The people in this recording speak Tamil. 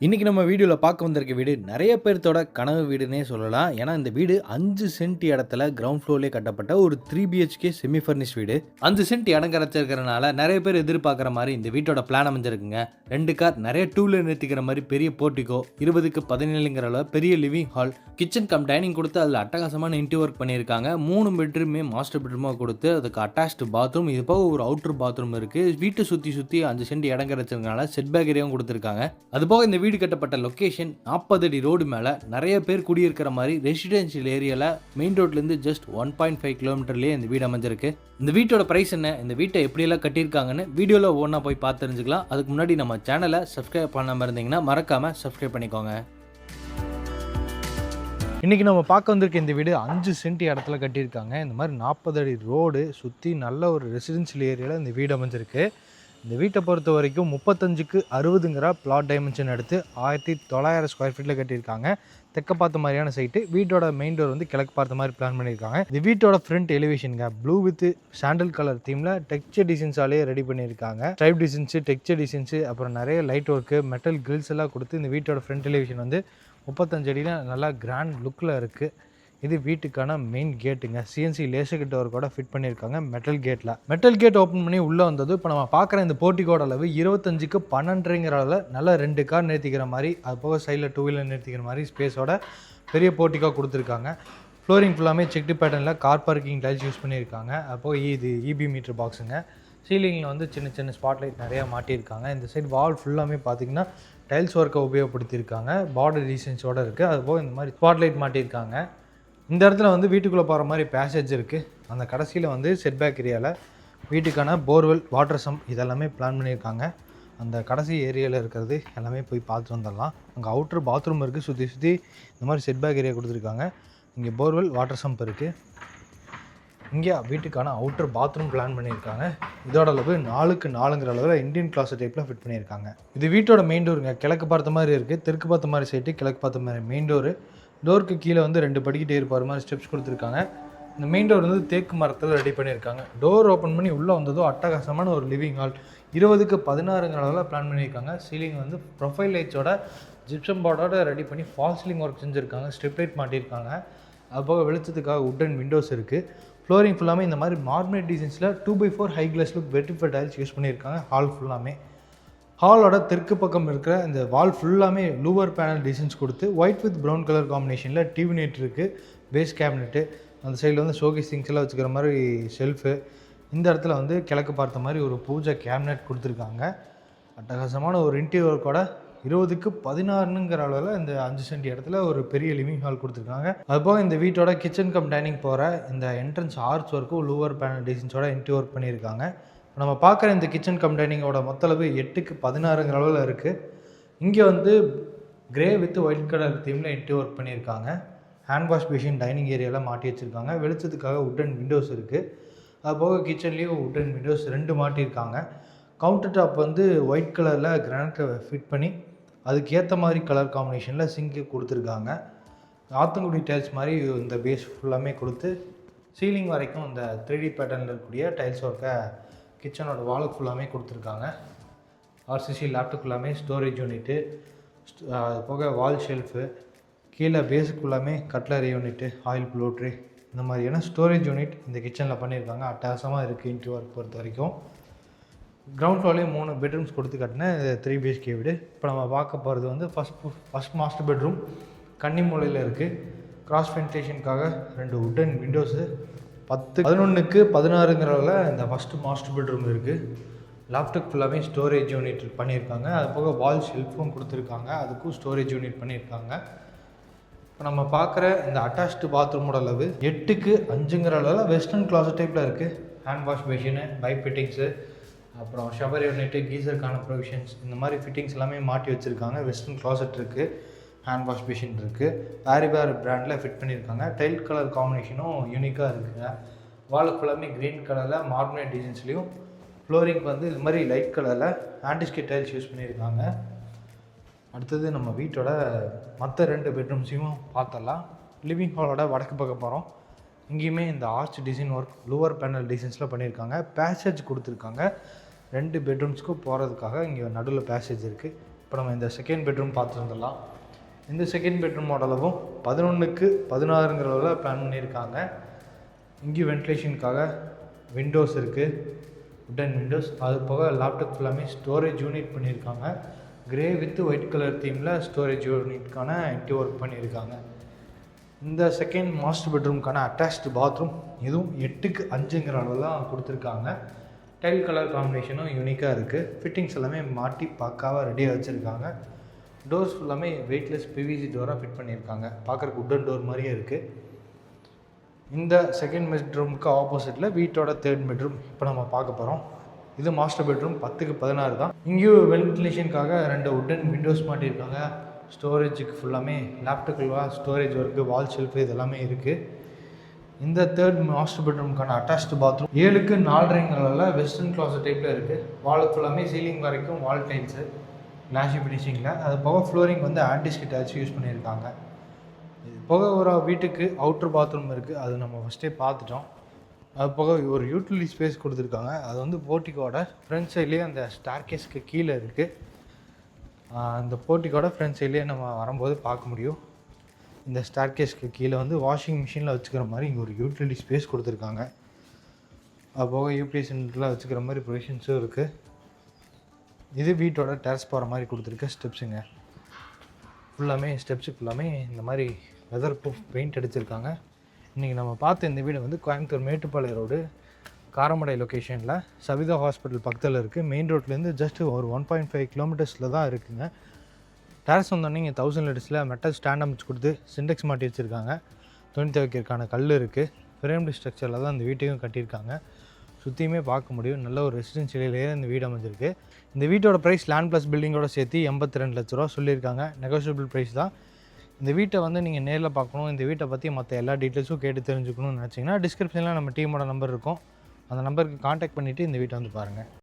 இன்னைக்கு நம்ம வீடியோல பார்க்க வந்திருக்க வீடு நிறைய பேர்த்தோட கனவு வீடுன்னே சொல்லலாம். ஏன்னா இந்த வீடு 5 சென்ட் இடத்துல கிரவுண்ட் ஃப்ளோர்லயே கட்டப்பட்ட ஒரு 3 பிஹெச்கே செமி ஃபர்னிஷ் வீடு. 5 சென்ட் இடம் கிடைச்சிருக்கிறனால நிறைய பேர் எதிர்பார்க்குற மாதிரி இந்த வீட்டோட பிளான் அமைஞ்சிருக்குங்க. 2 கார் நிறைய டூ வீலர் நிறுத்திக்கிற மாதிரி பெரிய போர்ட்டிகோ, 20க்கு 17ங்கிற அளவு பெரிய living hall, kitchen come dining கொடுத்து அதில் அட்டகாசமான இன்டீரியர் ஒர்க் பண்ணியிருக்காங்க. 3 பெட்ரூமே மாஸ்டர் பெட்ரூமாக கொடுத்து அதுக்கு அட்டாச்டு பாத்ரூம், இது போக ஒரு அவுட்டர் பாத்ரூம் இருக்கு. வீட்டை சுற்றி 5 சென்ட் இடம் கிடைச்சிருக்கனால செட் பேக் ஏரியாவும் கொடுத்துருக்காங்க. அதுபோக இந்த வீடு கட்டப்பட்ட லொகேஷன் 40 அடி ரோடு மேல நிறைய பேர் குடியிருக்கிற மாதிரி ரெசிடென்ஷியல் ஏரியால மெயின் ரோட்ல இருந்து ஜஸ்ட் 1.5 கிலோமீட்டர்லயே இந்த வீடு அமைஞ்சிருக்கு. இந்த வீட்டோட பிரைஸ் என்ன, இந்த வீட்டை எப்படியெல்லாம் கட்டியிருக்காங்கன்னு வீடியோல ஒவ்வொன்றா போய் பார்த்து தெரிஞ்சுக்கலாம். அதுக்கு முன்னாடி நம்ம சேனலை சப்ஸ்கிரைப் பண்ணாம இருந்தீங்கன்னா மறக்காம சப்ஸ்கிரைப் பண்ணிக்கோங்க. இன்றைக்கி நம்ம பார்க்க வந்திருக்க இந்த வீடு 5 சென்ட் இடத்துல கட்டியிருக்காங்க. இந்த மாதிரி 40 அடி ரோடு சுற்றி நல்ல ஒரு ரெசிடென்ஷியல் ஏரியாவில் இந்த வீடு அமைஞ்சிருக்கு. இந்த வீட்டை பொறுத்த வரைக்கும் 35க்கு 60ங்கிற பிளாட் டைமென்ஷன் எடுத்து 1900 ஸ்கொயர் ஃபீட்டில் கட்டியிருக்காங்க. தெற்க பார்த்த மாதிரியான சைட்டு. வீட்டோட மெயின் டோர் வந்து கிழக்கு பார்த்த மாதிரி பிளான் பண்ணியிருக்காங்க. இந்த வீட்டோட ஃப்ரண்ட் எலிவேஷனுங்க ப்ளூ வித் சாண்டல் கலர் தீமில் டெக்ஸ்சர் டிசைன்ஸாலே ரெடி பண்ணியிருக்காங்க. ஸ்ட்ரைப் டிசைன்ஸு, டெக்ஸ்சர் டிசைன்ஸு, அப்புறம் நிறைய லைட் ஒர்க்கு, மெட்டல் கிரில்ஸ் எல்லாம் கொடுத்து இந்த வீட்டோட ஃப்ரண்ட் எலிவேஷன் வந்து 35 அடியில் நல்லா கிராண்ட் லுக்கில் இருக்குது. இது வீட்டுக்கான மெயின் கேட்டுங்க. சிஎன்சி லேசர் கட் ஒர்க்கோட ஃபிட் பண்ணியிருக்காங்க. மெட்டல் கேட் ஓப்பன் பண்ணி உள்ளே வந்தது. இப்போ நம்ம பார்க்குற இந்த போர்ட்டிகோட அளவு 25க்கு 12ங்கிற அளவில் நல்லா 2 கார் நிறுத்திக்கிற மாதிரி, அது போக சைடில் 2 வீலர் நிறுத்திக்கிற மாதிரி ஸ்பேஸோட பெரிய போர்ட்டிகோ கொடுத்துருக்காங்க. ஃப்ளோரிங் ஃபுல்லாமே செக்டு பேட்டர்னில் கார் பார்க்கிங் டைல்ஸ் யூஸ் பண்ணியிருக்காங்க. அப்போ இது இபி மீட்டர் பாக்ஸுங்க. சீலிங்கில் வந்து சின்ன சின்ன ஸ்பாட்லைட் நிறையா மாட்டியிருக்காங்க. இந்த சைடு வால் ஃபுல்லாமே பார்த்திங்கன்னா டைல்ஸ் ஒர்க்கை உபயோகப்படுத்தியிருக்காங்க. பார்டர் டிசைன்ஸோடு இருக்குது. அதுபோக இந்த மாதிரி ஸ்பாட்லைட் மாட்டியிருக்காங்க. இந்த இடத்துல வந்து வீட்டுக்குள்ளே போகிற மாதிரி பேசேஜ் இருக்குது. அந்த கடைசியில் வந்து செட் பேக் ஏரியாவில் வீட்டுக்கான போர்வெல், வாட்டர் சம்ப் இதெல்லாமே பிளான் பண்ணியிருக்காங்க. அந்த கடைசி ஏரியாவில் இருக்கிறது எல்லாமே போய் பார்த்துட்டு வந்துடலாம். அங்கே அவுட்ரு பாத்ரூம் இருக்குது. சுற்றி இந்த மாதிரி செட் பேக் ஏரியா கொடுத்துருக்காங்க. இங்கே போர்வெல், வாட்டர் சம்ப் இருக்குது. இங்கே வீட்டுக்கான அவுட்டர் பாத்ரூம் பிளான் பண்ணியிருக்காங்க. இதோட அளவு 4க்கு 4ங்கிற அளவில் இந்தியன் கிளாஸ் டைப்பில் ஃபிட் பண்ணியிருக்காங்க. இது வீட்டோட மெயின் டோருங்க. கிழக்கு பார்த்த மாதிரி இருக்குது. தெற்கு பார்த்த மாதிரி சைட்டு, கிழக்கு பார்த்த மாதிரி மெயின் டோரு. டோருக்கு கீழே வந்து 2 படிக்கிட்டே இருப்பார் மாதிரி ஸ்டெப்ஸ் கொடுத்துருக்காங்க. இந்த மெயின் டோர் வந்து தேக்கு மரத்தில் ரெடி பண்ணியிருக்காங்க. டோர் ஓப்பன் பண்ணி உள்ளே வந்ததோ அட்டகாசமான ஒரு லிவிங் ஹால். 20க்கு 16ங்கிற அளவில் பிளான் பண்ணியிருக்காங்க. சீலிங் வந்து ப்ரொஃபைல் லைட்ஸோட ஜிப்சம் போர்டோட ரெடி பண்ணி ஃபால் சீலிங் ஒர்க் செஞ்சுருக்காங்க. ஸ்ட்ரிப் லைட் மாட்டியிருக்காங்க. அதுபோக வெளிச்சத்துக்காக உட்டன் விண்டோஸ் இருக்குது. ஃப்ளோரிங் ஃபுல்லாமே இந்த மாதிரி மார்மரேட் டிசைன்ஸில் 2x4 high gloss look vitrified tiles use பண்ணியிருக்காங்க. ஹால் ஃபுல்லாமே ஹாலோட தெற்கு பக்கம் இருக்கிற இந்த வால் ஃபுல்லாமே லூவர் பேனல் டிசைன்ஸ் கொடுத்து ஒயிட் வித் ப்ரௌன் கலர் காம்பினேஷனில் டிவி நெட் இருக்குது. பேஸ் கேபினெட்டு, அந்த சைடில் வந்து ஷோகேஸ் திங்ஸ் எல்லாம் வச்சுக்கிற மாதிரி ஷெல்ஃபு. இந்த இடத்துல வந்து கிழக்கு பார்த்த மாதிரி ஒரு பூஜை கேபினெட் கொடுத்துருக்காங்க. அட்டகாசமான ஒரு இன்டீரியர் ஒர்க்கோட 20க்கு 16ங்கிற அளவில் இந்த 5 சென்ட் இடத்துல ஒரு பெரிய லிவிங் ஹால் கொடுத்துருக்காங்க. அதுபோக இந்த வீட்டோட கிச்சன் கம் டைனிங் போகிற இந்த என்ட்ரன்ஸ் ஆர்ச் ஒர்க்கும் லூவர் பேனல் டிசைன்ஸோட இன்டீரியர் ஒர்க் பண்ணியிருக்காங்க. நம்ம பார்க்குற இந்த கிச்சன் கம் டைனிங்கோட மொத்த அளவு 8க்கு 16ங்கிற அளவில் இருக்குது. இங்கே வந்து கிரே வித் ஒயிட் கலர் தீமில் இன்டீரியர் ஒர்க் பண்ணியிருக்காங்க. ஹேண்ட் வாஷ் பேஷன் டைனிங் ஏரியாவில் மாட்டி வச்சுருக்காங்க. வெளிச்சத்துக்காக உட்டன் விண்டோஸ் இருக்குது. அதுபோக கிச்சன்லேயும் உட்டன் விண்டோஸ் 2 மாட்டியிருக்காங்க. கவுண்டர் டாப் வந்து ஒயிட் கலரில் கிரானைட்டை ஃபிட் பண்ணி அதுக்கு ஏற்ற மாதிரி கலர் காம்பினேஷனில் சிங்க்கு கொடுத்துருக்காங்க. ஆத்தங்குடி டைல்ஸ் மாதிரி இந்த பேஸ் ஃபுல்லாமே கொடுத்து சீலிங் வரைக்கும் இந்த 3D பேட்டர்னில் இருக்கக்கூடிய டைல்ஸ் ஒர்க்கை கிச்சனோட வாலுக்கு ஃபுல்லாமே கொடுத்துருக்காங்க. ஆர்சிசி லேப்டாப் ஃபுல்லாமே ஸ்டோரேஜ் யூனிட்டு, அது போக வால் ஷெல்ஃபு, கீழே பேஸுக்கு ஃபுல்லாமே cutlery unit, oil blue tray, இந்த மாதிரியான ஸ்டோரேஜ் யூனிட் இந்த கிச்சனில் பண்ணியிருக்காங்க. அட்டகாசமாக இருக்குது இன்டீரியர் ஒர்க் பொறுத்த வரைக்கும். கிரவுண்ட் ஃப்ளோர்லேயும் 3 பெட்ரூம்ஸ் கொடுத்து கட்டின 3 பிஹெச்கே வீடு. இப்போ நம்ம பார்க்க போகிறது வந்து ஃபஸ்ட் மாஸ்டர் பெட்ரூம் கன்னி மூலையில் இருக்குது. கிராஸ் வென்டிலேஷனுக்காக 2 உட்டன் விண்டோஸு, 11க்கு 16ங்கிறதுல இந்த ஃபஸ்ட்டு மாஸ்டர் பெட்ரூம் இருக்குது. லேப்டாப் ஃபுல்லாமே ஸ்டோரேஜ் யூனிட் பண்ணியிருக்காங்க. அது போக வால் ஷெல்ஃபும் கொடுத்துருக்காங்க. அதுக்கும் ஸ்டோரேஜ் யூனிட் பண்ணியிருக்காங்க. இப்போ நம்ம பார்க்குற இந்த அட்டாச்டு பாத்ரூமோட அளவு 8க்கு 5ங்கிற அளவில் வெஸ்டர்ன் கிளாஸ் டைப்பில் இருக்குது. Hand wash machine, pipe fittings, அப்புறம் ஷவர் யூனிட்டு, கீசருக்கான ப்ரொவிஷன்ஸ், இந்த மாதிரி ஃபிட்டிங்ஸ் எல்லாமே மாட்டி வச்சுருக்காங்க. வெஸ்டர்ன் கிளாசட் இருக்குது, ஹேண்ட் வாஷ் மிஷின் இருக்குது. பேரிபேர் பிராண்டில் ஃபிட் பண்ணியிருக்காங்க. டைல் கலர் காம்பினேஷனும் யூனிக்காக இருக்குங்க. வாலுக்கு ஃபுல்லாமே க்ரீன் கலரில் மார்மரேட் டிசைன்ஸ்லேயும், ஃப்ளோரிங் வந்து இது மாதிரி லைட் கலரில் ஆன்டிஸ்கேட் டைல்ஸ் யூஸ் பண்ணியிருக்காங்க. அடுத்தது நம்ம வீட்டோட மற்ற 2 பெட்ரூம்ஸையும் பார்த்தலாம். லிவிங் ஹாலோட வடக்கு பக்கம் போகிறோம். இங்கேயுமே இந்த arch design work louver panel டிசைன்ஸில் பண்ணியிருக்காங்க. பேசேஜ் கொடுத்துருக்காங்க. 2 பெட்ரூம்ஸ்க்கும் போகிறதுக்காக இங்கே நடுவில் பேசேஜ் இருக்குது. இப்போ நம்ம இந்த செகண்ட் பெட்ரூம் பார்த்துருந்துடலாம். இந்த செகண்ட் பெட்ரூம் மாடலவும் 11:16 பிளான் பண்ணியிருக்காங்க. இங்கேயும் வென்டிலேஷனுக்காக விண்டோஸ் இருக்குது, உட்டன் விண்டோஸ். அது போக லேப்டாப் ஃபுல்லாமே ஸ்டோரேஜ் யூனிட் பண்ணியிருக்காங்க. கிரே வித் ஒயிட் கலர் தீமில் ஸ்டோரேஜ் யூனிட்கான எம்டி ஒர்க் பண்ணியிருக்காங்க. இந்த செகண்ட் மாஸ்டர் பெட்ரூம்க்கான அட்டாச்டு பாத்ரூம் இதுவும் 8:5 அளவுலாம் கொடுத்துருக்காங்க. டைல் கலர் காம்பினேஷனும் யூனிக்காக இருக்குது. ஃபிட்டிங்ஸ் எல்லாமே மாட்டி பக்காவாக ரெடியாக வச்சுருக்காங்க. டோர்ஸ் ஃபுல்லாமே வெயிட்லெஸ் பிவிசி டோராக ஃபிட் பண்ணியிருக்காங்க. பார்க்குறக்கு உட்டன் டோர் மாதிரியே இருக்குது. இந்த செகண்ட் பெட்ரூமுக்கு ஆப்போசிட்டில் வீட்டோட தேர்ட் பெட்ரூம் இப்போ நம்ம பார்க்க போகிறோம். இது மாஸ்டர் பெட்ரூம் 10:16 தான். இங்கேயும் வென்டிலேஷனுக்காக 2 உட்டன் விண்டோஸ் மாட்டியிருக்காங்க. ஸ்டோரேஜுக்கு ஃபுல்லாமே லேப்டாப்குள்ளே ஸ்டோரேஜ் ஒர்க்கு, வால் ஷெல்ஃபு இது எல்லாமே இருக்குது. இந்த தேர்ட் மாஸ்டர் பெட்ரூமுக்கான அட்டாச்டு பாத்ரூம் 7:4 வெஸ்டர்ன் கிளாஸட் டைப்பில் இருக்குது. வால் ஃபுல்லாமே சீலிங் வரைக்கும் வால் டைல்ஸு கிளாஷி ஃபினிஷிங்கில். அது போக ஃப்ளோரிங் வந்து ஆன்டிஸ்கிட் ஆச்சு யூஸ் பண்ணியிருக்காங்க. இது போக ஒரு வீட்டுக்கு அவுட்ரு பாத்ரூம் இருக்குது, அது நம்ம ஃபஸ்ட்டே பார்த்துட்டோம். அது போக ஒரு யூட்டிலிட்டி ஸ்பேஸ் கொடுத்துருக்காங்க. அது வந்து போர்ட்டிக்கோட ஃப்ரண்ட் சைட்லேயே அந்த ஸ்டார்கேஸ்க்கு கீழே இருக்குது. அந்த போர்ட்டிக்கோட ஃப்ரண்ட் சைட்லேயே நம்ம வரும்போது பார்க்க முடியும். இந்த ஸ்டார்கேஸ்க்கு கீழே வந்து வாஷிங் மிஷினில் வச்சுக்கிற மாதிரி இங்கே ஒரு யூட்டிலிட்டி ஸ்பேஸ் கொடுத்துருக்காங்க. அது போக யூபிஎஸ் சென்டரில் வச்சுக்கிற மாதிரி ப்ரொவிஷன்ஸும் இருக்குது. இது வீட்டோட டெரஸ் போகிற மாதிரி கொடுத்துருக்க ஸ்டெப்ஸுங்க. ஃபுல்லாமே ஸ்டெப்ஸு ஃபுல்லாமே இந்த மாதிரி வெதர் ப்ரூஃப் பெயிண்ட் அடிச்சிருக்காங்க. இன்றைக்கி நம்ம பார்த்த இந்த வீடு வந்து கோயம்புத்தூர் மேட்டுப்பாளையம் ரோடு காரமடை லொக்கேஷனில் சவிதா ஹாஸ்பிட்டல் பக்கத்தில் இருக்குது. மெயின் ரோட்லேருந்து ஜஸ்ட் ஒரு 1.5 கிலோமீட்டர்ஸில் தான் இருக்குதுங்க. டேரஸ் வந்தோடனே இங்கே 1000 லிட்டர்ஸில் மெட்டல் ஸ்டாண்ட் அமைச்சு கொடுத்து சிண்டெக்ஸ் மாட்டி வச்சுருக்காங்க. துணி துவைக்கிறதுக்கான கல் இருக்குது. ஃப்ரேம்டு ஸ்ட்ரக்சரில் தான் இந்த வீட்டையும் கட்டியிருக்காங்க. சுற்றியுமே பார்க்க முடியும். நல்ல ஒரு ரெசிடென்ஷியல் ஏரியா இந்த வீடு அமைஞ்சிருக்கு. இந்த வீட்டோட ப்ரைஸ் லேண்ட் ப்ளஸ் பில்டிங்கோட சேர்த்து 82 லட்ச ரூபா சொல்லியிருக்காங்க. நெகோஷியபிள் ப்ரைஸ் தான். இந்த வீட்டை வந்து நீங்கள் நேரில் பார்க்கணும், இந்த வீட்டை பற்றி மற்ற எல்லா டீட்டெயில்ஸும் கேட்டு தெரிஞ்சுக்கணும்னு நினச்சிங்கன்னா டிஸ்கிரிப்ஷனில் நம்ம டீமோட நம்பர் இருக்கும். அந்த நம்பருக்கு காண்டாக்ட் பண்ணிவிட்டு இந்த வீட்டை வந்து பாருங்கள்.